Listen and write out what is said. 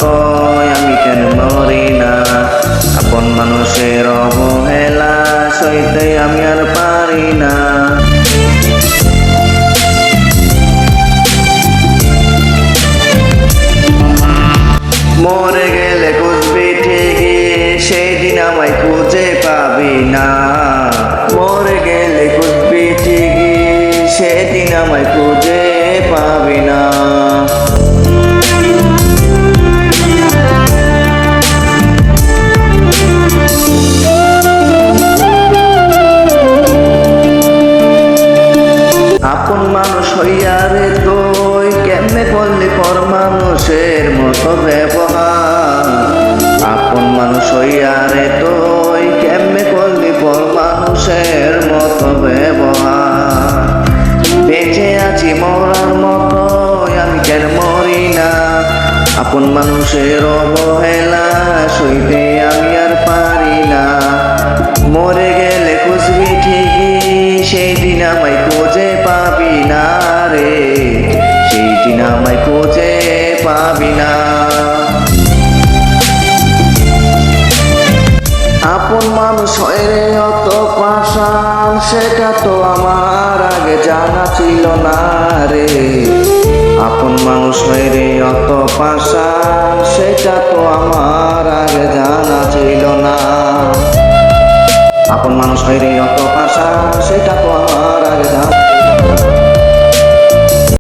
মতোই আমি কেন মরি না। আপন মানুষের অবহেলা সইতে আমি আর পারি না। মরে গেলে খুঁজবি ঠিকই, সেই দিন আমায় খুঁজে পাবি না। মরে গেলে খুঁজবি ঠিকই, সেদিন আমায় খুঁজে পাবি না। আপন মানুষ হইয়া রে তুই কেমনে করলি পর মানুষের মতো ব্যবহার। আপন মানুষ হইয়া রে তুই কেমনে করলি পর মানুষের মতো ব্যবহার। বেঁচে আছি মরার মতো আমি কেন মরি না। আপন মানুষের অবহেলা সইতে আমি আর পারি না। মরে গেলে খুঁজবি ঠিকই, সেই দিন আমায় খুঁজে পাবি না রে, সেই দিন আমায় খুঁজে পাবি না। আপন মানুষ হয় রে অত পাষাণ, সেটা তো আমার আগে জানা ছিল না রে। আপন মানুষ হয় রে অত পাষাণ, সেটা তো আমার আগে জানা ছিল না। আপন মানুষ হয় রে অত পাষাণ,